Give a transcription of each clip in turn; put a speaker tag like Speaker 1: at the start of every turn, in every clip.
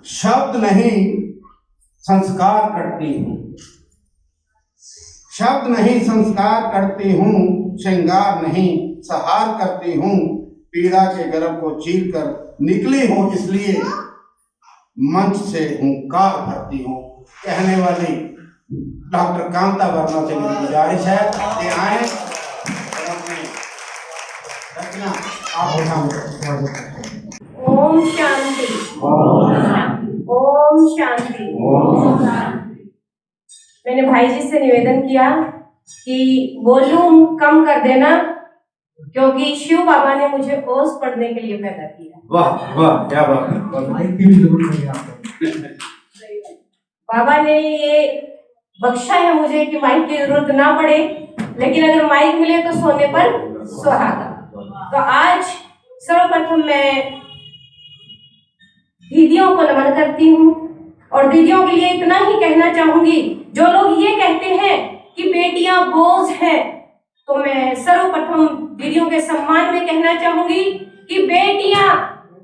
Speaker 1: शब्द नहीं संस्कार करती हूँ, शब्द नहीं संस्कार करती हूँ, श्रृंगार नहीं सहार करती हूँ, पीड़ा के गर्भ को चीर कर निकली हूँ, इसलिए मंच से हुंकार भरती हूँ। कहने वाली डॉक्टर कांता वर्मा से मेरी गुजारिश है कि आए रचना
Speaker 2: ओम शांति, ओम शांति। मैंने भाई जी से निवेदन किया कि वॉल्यूम कम कर देना, क्योंकि शिव बाबा ने मुझे ओस पढ़ने के लिए पैदा किया।
Speaker 1: वाह वाह, क्या बात है।
Speaker 3: माइक की भी जरूरत नहीं आपको।
Speaker 2: बाबा ने ये बख्शा है मुझे कि माइक की जरूरत ना पड़े, लेकिन अगर माइक मिले तो सोने पर सुहागा। तो आज सर्वप्रथम मैं दीदियों को नमन करती हूँ और दीदियों के लिए इतना ही कहना चाहूंगी, जो लोग ये कहते हैं कि बेटियां बोझ हैं, तो मैं सर्वप्रथम दीदियों के सम्मान में कहना चाहूंगी कि बेटियां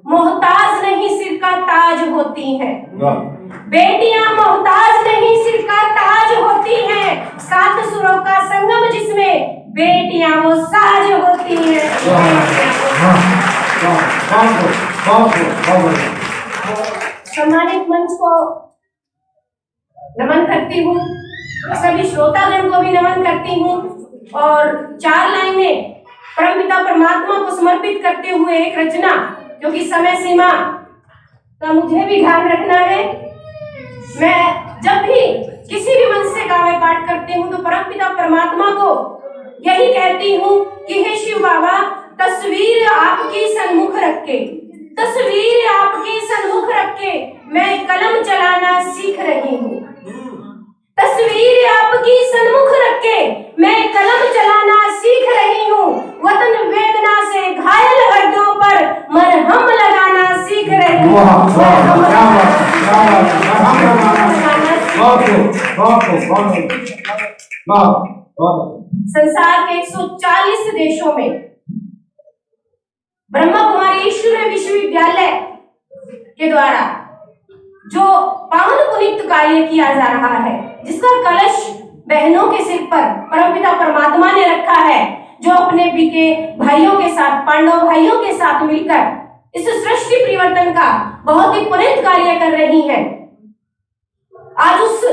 Speaker 2: मोहताज नहीं सिर का ताज होती हैं। बेटियां मोहताज नहीं सिर का ताज होती हैं, सात सुरों का संगम जिसमें बेटियां वो साज होती हैं। सम्मानित मंच को नमन करती हूँ, सभी श्रोतागण को भी नमन करती हूँ और 4 लाइनें परमपिता परमात्मा को समर्पित करते हुए एक रचना, क्योंकि समय सीमा का मुझे भी ध्यान रखना है। मैं जब भी किसी भी मंच से काव्य पाठ करती हूँ तो परमपिता परमात्मा को यही कहती हूँ कि हे शिव बाबा, तस्वीर आपकी सन्मुख रख के, तस्वीर आपकी सन्मुख रख के मैं कलम चलाना सीख रही हूँ। तस्वीर आपकी सन्मुख रख के मैं कलम चलाना सीख रही हूँ। वतन वेदना से घायल हड्डियों पर मरहम लगाना सीख रही हूँ। संसार के 140 देशों में ब्रह्मा कुमारी ईश्वरीय विश्वविद्यालय के द्वारा जो पावन पुनीत कार्य किया जा रहा है, जिसका कलश बहनों के सिर पर परमपिता परमात्मा ने रखा है, जो अपने बीके भाइयों के साथ, पांडव भाइयों के साथ मिलकर इस सृष्टि परिवर्तन का बहुत ही पुनीत कार्य कर रही है। आज उस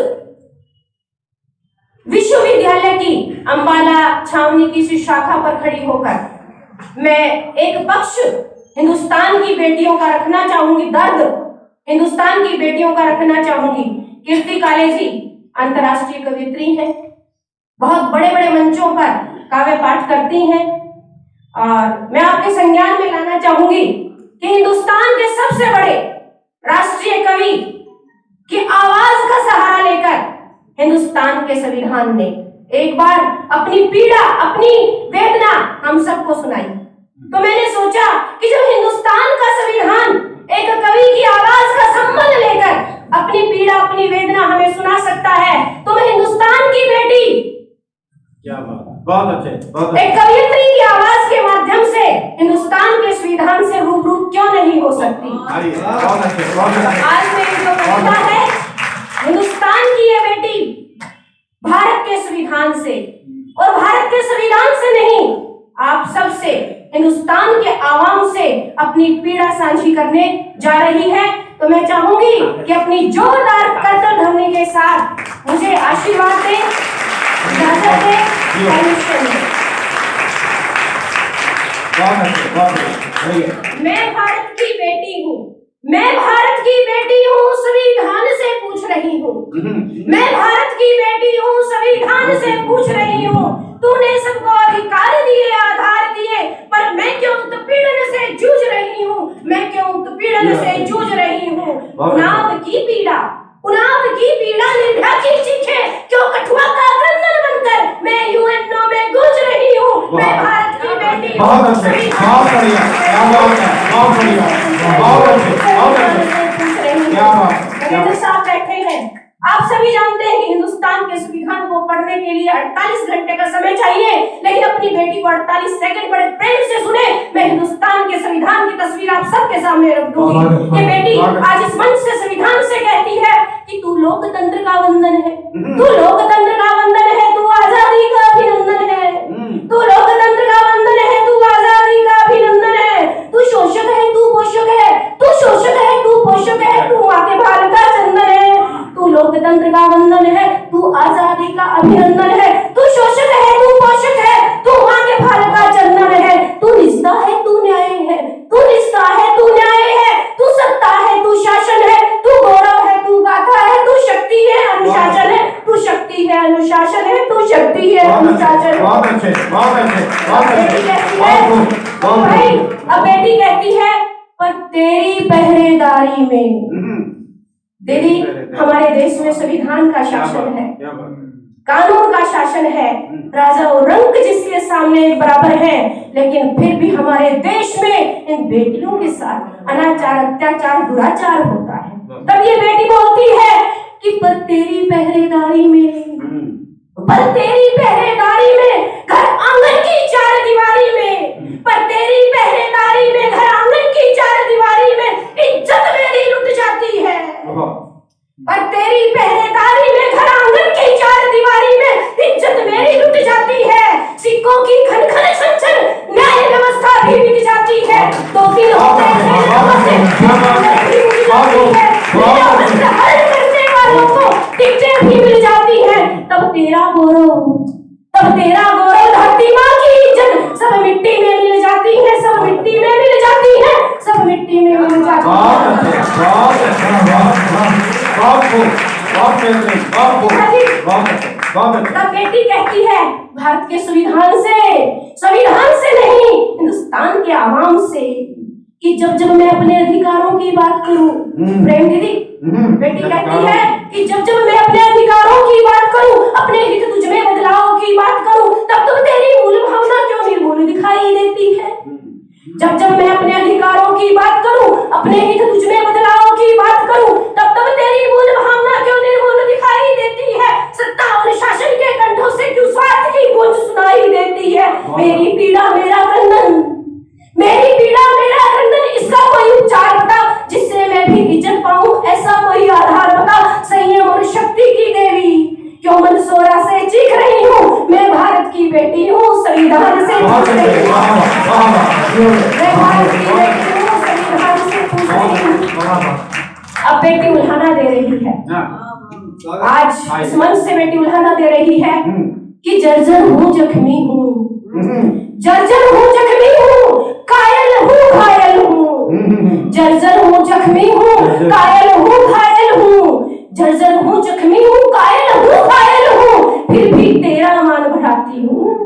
Speaker 2: विश्वविद्यालय की अंबाला छावनी की इस शाखा पर खड़ी होकर मैं एक पक्ष हिंदुस्तान की बेटियों का रखना चाहूंगी, दर्द हिंदुस्तान की बेटियों का रखना चाहूंगी। कीर्ति कालेजी अंतर्राष्ट्रीय कवियत्री हैं, बहुत बड़े बड़े मंचों पर काव्य पाठ करती हैं और मैं आपके संज्ञान में लाना चाहूंगी कि हिंदुस्तान के सबसे बड़े राष्ट्रीय कवि की आवाज का सहारा लेकर हिंदुस्तान के संविधान ने एक बार अपनी पीड़ा, अपनी वेदना हम सबको सुनाई। तो मैंने सोचा कि जब हिंदुस्तान का संविधान एक कवि की आवाज का संबंध लेकर अपनी पीड़ा, अपनी वेदना हमें सुना सकता है, तो मैं हिंदुस्तान की बेटी,
Speaker 1: क्या बात, बहुत अच्छे, बहुत
Speaker 2: एक कवयित्री की आवाज के माध्यम से हिंदुस्तान के संविधान से रूबरू क्यों नहीं हो सकती। आज मेरी जो कविता है, हिंदुस्तान की ये बेटी भारत के संविधान से, और भारत के संविधान से नहीं, आप सबसे, हिंदुस्तान के आवाम से अपनी पीड़ा साझी करने जा रही है। तो मैं चाहूंगी कि अपनी जोरदार करतल ध्वनि के साथ मुझे आशीर्वाद दें, इजाजत दें, परमिशन दें। मैं भारत की बेटी हूँ, मैं भारत की बेटी हूँ, संविधान से पूछ रही हूँ। मैं भारत की बेटी हूँ, संविधान से पूछ रही हूँ। तूने सबको अधिकार दिए, आधार दिए, पर मैं क्यों उत्पीड़न से जूझ रही हूँ, मैं क्यों उत्पीड़न से जूझ रही हूँ। उन्नाव की पीड़ा, उन्नाव की पीड़ा निर्भया की चीखें, क्यों कठुआ का क्रंदन बनकर मैं यूएनओ में गूंज रही हूँ। मैं भारत की बेटी हूँ।
Speaker 1: बहुत अच्छे, बहुत बढ़िया, क्या बात है, बहुत बढ़िया, बहुत अच्छे, बहुत अच्छे, क्या बात।
Speaker 2: साहब बैठे हैं, आप सभी जानते हैं कि हिंदुस्तान के संविधान को पढ़ने के लिए 48 घंटे का समय चाहिए, लेकिन अपनी बेटी को 48 सेकंड बड़े प्रेम से सुने। मैं हिंदुस्तान के संविधान की तस्वीर आप सबके सामने रख दूंगी। ये बेटी आज इस मंच से संविधान से कहती है कि तू लोकतंत्र का वंदन है, तू लोकतंत्र का वंदन है, तू आजादी का अभिनंदन है, तू लोकतंत्र का वंदन है, तू आजादी का अभिनंदन है, तू शोषक है, तू पोषक है, तू शोषक है, तू पोषक है, तू माँ के भाल का चंदन है, तू लोकतंत्र का वंदन है, तू आजादी का अभिनंदन है, तू शोषक है, तू पोषक है, तू माँ के भाल का चंदन है, तू निष्ठा है, तू न्याय है, तू निष्ठा है, तू न्याय है, तू सत्ता है, तू शासन है, तू गौरव है, तू गाथा है, तू शक्ति है, अनुशासन है, तू शक्ति है, अनुशासन है, तू शक्ति है, अनुशासन है।
Speaker 1: बहुत अच्छे, बहुत अच्छे, बहुत अच्छे।
Speaker 2: भाई अब बेटी कहती है पर तेरी पहरेदारी में, दीदी हमारे देश में संविधान का शासन है, कानून का शासन है, राजा और रंक जिसके सामने बराबर है, लेकिन फिर भी हमारे देश में इन बेटियों के साथ अनाचार, अत्याचार, दुराचार होता है। तब ये बेटी बोलती है कि पर तेरी पहरेदारी में, पर तेरी पहरेदारी में घर आंगन की चार दीवारी में, पर तेरी पहरेदारी में घर आंगन की चार दीवारी में इज्जत मेरी लुट जाती है, पर तेरी पहरेदारी में घर आंगन की चार दीवारी में इज्जत मेरी लुट जाती है, सिक्कों की खन खन छन छन न्याय व्यवस्था भी बिक जाती है, दो तीन होते हैं हर करने वालों को टिकटें भी मिल जाती हैं, तब तेरा गौरव धरती माँ की इज्जत सब मिट्टी में मिल जाती है, सब मिट्टी में मिल जाती है, सब मिट्टी में मिल जाती है। तब बेटी कहती है भारत के संविधान से नहीं, हिंदुस्तान के आवाम से, कि जब जब मैं अपने अधिकारों की बात करूं, प्रेम दीदी बेटी कहती है कि जब जब मैं अपने अधिकारों की बात करूं, अपने हित तुझ में बदलाव की बात करूं, तब तब तेरी मूल भावना क्यों निर्मूल दिखाई देती है। जब जब मैं अपने अधिकारों की बात करूं, अपने हित तुझ में बदलाव की बात करूं, तब तब तेरी मूल भावना क्यों निर्मूल दिखाई देती है। सत्ता और शासन के कंठों से क्यों स्वार्थ की गूंज सुनाई देती है। मेरी पीड़ा मेरा क्रंदन, मेरी पीड़ा मेरा क्रंदन, इसका कोई उपचार बता जिससे मैं भी इज्जत पाऊं, ऐसा कोई आधार बता। संयम और शक्ति की देवी क्यों मंदसौरा से चीख रही हूँ, मैं भारत की बेटी हूँ, संविधान से पूछ रही हूँ, मैं भारत की बेटी हूँ, संविधान से पूछ रही हूँ। अब बेटी उल्हाना दे रही है, आज इस मंच से बेटी उल्हाना दे रही है कि जर्जर हूँ जख्मी हूँ, जर्जर हूँ जख्मी हूँ, कायल हूँ घायल हूँ, जर्जर हूँ जख्मी हूँ, कायल हूँ घायल हूँ, जर्जर हूँ जख्मी हूँ, कायल हूँ घायल हूँ, फिर भी तेरा मान बढ़ाती हूँ।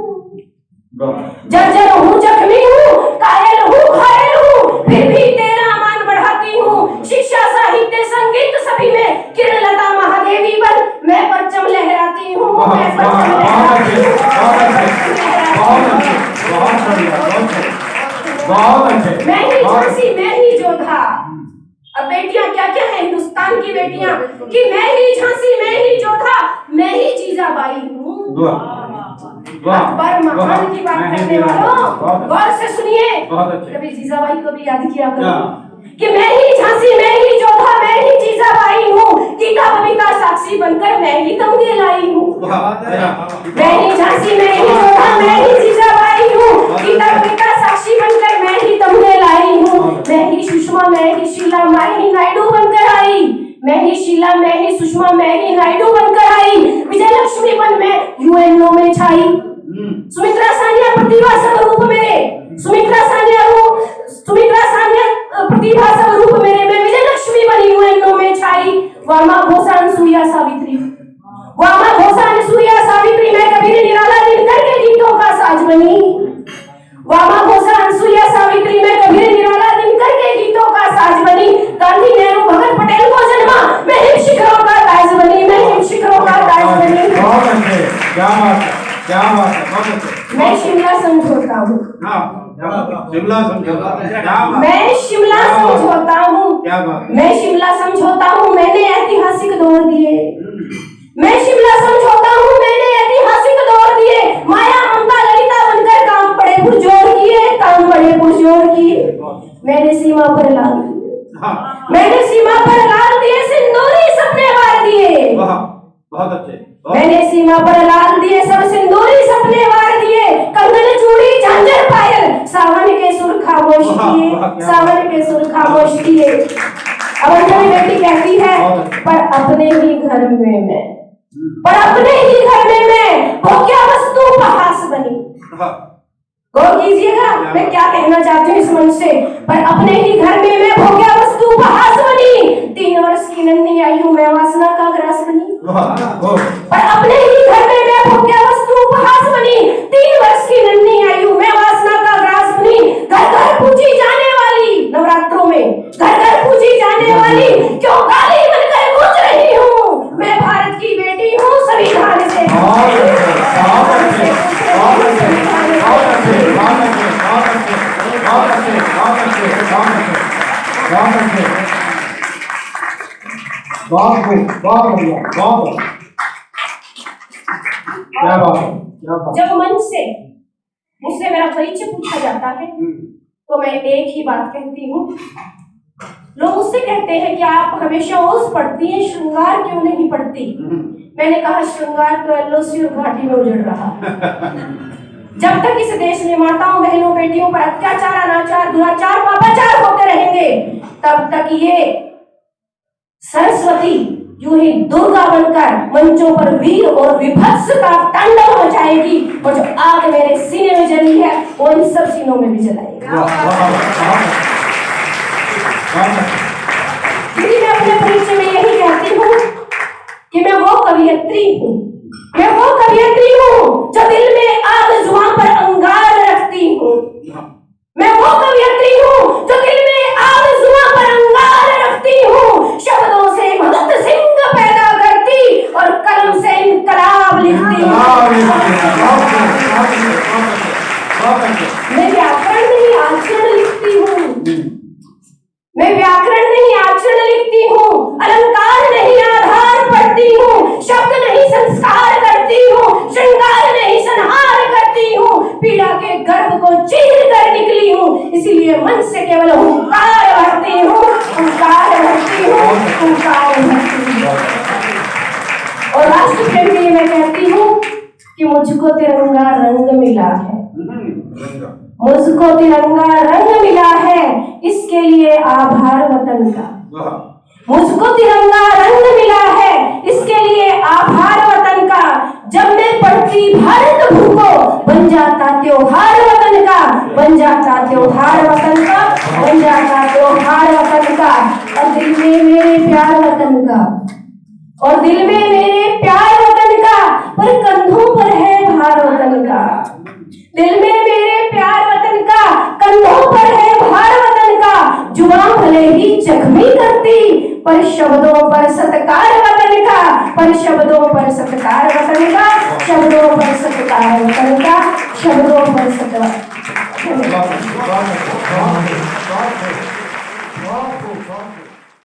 Speaker 2: जर्जर हूँ जख्मी हूँ, कायल हूँ घायल हूँ, फिर भी तेरा मान बढ़ाती हूँ। शिक्षा साहित्य संगीत सभी में किरण लता महादेवी बन मैं परचम लहराती हूँ, मैं परचम लहराती हूँ। मैं ही झांसी, मैं ही जोधा। अब बेटियां क्या क्या है हिंदुस्तान की बेटियां कि मैं ही झांसी, मैं ही जोधा, मैं ही जीजाबाई हूँ। अकबर महान की बात करने वालों गौर से सुनिए, कभी जीजाबाई को भी याद किया करो कि मैं ही झांसी, मैं ही जोधा, मैं ही जीजाबाई हूँ। गीता बबीता साक्षी बनकर मैं ही तमगे लाई हूँ। मैं ही झांसी, मैं ही जोधा, मैं ही जीजाबाई हूँ। गीता बबीता साक्षी बनकर मैं ही तमगे लाई हूँ। मैं ही सुषमा, मैं ही शीला, मैं ही नायडू बनकर आई। मैं ही शीला, मैं ही सुषमा, मैं ही नायडू बनकर आई। विजय लक्ष्मी बन मैं यूएनओ में छाई। सुमित्रा सानिया प्रतिभा स्वरूप मेरे, सुमित्रा सानिया प्रतिभा स्वरूप मेरे, मैं विजय लक्ष्मी बनी यूएनओ में छाई। वामा घोषा अनसुईया सावित्री, वामा घोषा अनसुईया सावित्री, मैं कबीर निराला दिनकर के गीतों का साज बनी। वामा घोषा अनसुईया सावित्री, मैं कबीर निराला दिनकर के गीतों का साज बनी। गांधी नेहरू भगत पटेल को जन्मा, मैं हिम शिखरों का ताज बनी, मैं हिम शिखरों का ताज बनी।
Speaker 1: क्या बात है, क्या बात है।
Speaker 2: मैं शिमला समझौता हूँ,
Speaker 1: शिमला समझौता,
Speaker 2: मैं शिमला समझौता हूँ, मैं शिमला समझौता हूँ, मैंने ऐतिहासिक दौर दिए। मैं शिमला समझौता हूँ, मैंने ऐतिहासिक दौर दिए। माया ममता ललिता बनकर काम बड़े पुरजोर किए, काम बड़े पुरजोर किए। मैंने सीमा पर लाल किए,
Speaker 1: हाँ।
Speaker 2: मैंने सीमा पर लाल दिए सिंदूरी सपने वार दिए।
Speaker 1: वाह, बहुत अच्छे।
Speaker 2: मैंने सीमा पर लाल दिए सब सिंदूरी सपने वार दिए। कंगन चूड़ी झांझर पायल सावन के सुर खामोश किए, सावन के सुर खामोश किए। अब अंजलि बेटी कहती है, पर अपने ही घर में मैं, पर अपने ही घर में मैं वो क्या वस्तु उपहास बनी। गौर कीजिएगा मैं क्या कहना चाहती हूँ इस मंच से। पर अपने ही घर में मैं वो क्या वस्तु उपहास बनी। 3 वर्ष की नन्ही आयु में वासना का ग्रास बनी। पर अपने ही घर में मैं वो क्या वस्तु उपहास बनी। 3 वर्ष की नन्ही आयु में वासना का ग्रास बनी। घर घर पूजी जाने वाली नवरात्रों में, घर घर पूजी जाने वाली क्यों काली बनकर गूंज रही हूँ। मैं भारत की बेटी हूँ संविधान से।
Speaker 3: बहुत बढ़िया, बहुत क्या बात है, क्या बात।
Speaker 2: जब मंच से मुझसे मेरा परिचय पूछा जाता है तो मैं एक ही बात कहती हूँ। लोग मुझसे कहते हैं कि आप हमेशा ओस पढ़ती हैं, श्रृंगार क्यों नहीं पढ़ती। मैंने कहा श्रृंगार तो एलओसी और घाटी में उजड़ रहा। जब तक इस देश में माताओं बहनों बेटियों पर अत्याचार अनाचार दुराचार पापाचार होते रहेंगे तब तक ये सरस्वती यूं ही दुर्गा बनकर मंचों पर वीर और विभत्स का तांडव मचाएगी। और जो आग मेरे सीने में जली है वो इन सब सीनों में भी जलाएगी। दीदी मैं अपने परिचय में यही कहती हूँ कि मैं वो कवियत्री हूँ, मैं वो कवियत्री हूँ जो दिल में आग जुबां पर अंगार रखती हूँ। मैं वो कवियत्री हूँ जो दिल में आग जुबां पर अंगार रखती हूँ। शब्दों से भगत सिंह पैदा करती और कलम से इनकलाब लिखती हूँ। मैं व्याकरण नहीं आचरण लिखती हूँ। मैं व्याकरण नहीं आचरण लिखती हूँ। अलंकार नहीं आधार पढ़ती हूँ। शब्द नहीं संस्कार करती हूँ। श्रृंगार नहीं संहार करती हूँ। पीड़ा के गर्भ को चीर कर निकली हूँ। इसीलिए मन से केवल हुंकार भरती हूँ, हुंकार भरती हूँ, हुंकार भरती हूँ। और राष्ट्र प्रेम के लिए मैं कहती हूँ कि मुझको तिरंगा रंग मिला है, मुझको तिरंगा रंग मिला है, इसके लिए आभार वतन का। मुझको तिरंगा रंग मिला है, इसके लिए आभार वतन का। जब मैं पढ़ती भारत भू को बन जाता त्योहार वतन का, बन जाता त्योहार वतन का, बन जाता त्योहार वतन का। और दिल में मेरे प्यार वतन का, और दिल में मेरे प्यार वतन का, पर कंधों पर है भार वतन का। दिल में मेरे प्यार वतन का, कंधों पर है भार वतन का। जुबान भले ही जख्मी करती पर शब्दों पर सत्कार वतन का, पर शब्दों पर सत्कार वतन का, शब्दों पर सत्कार वतन का, शब्दों पर सत्कार।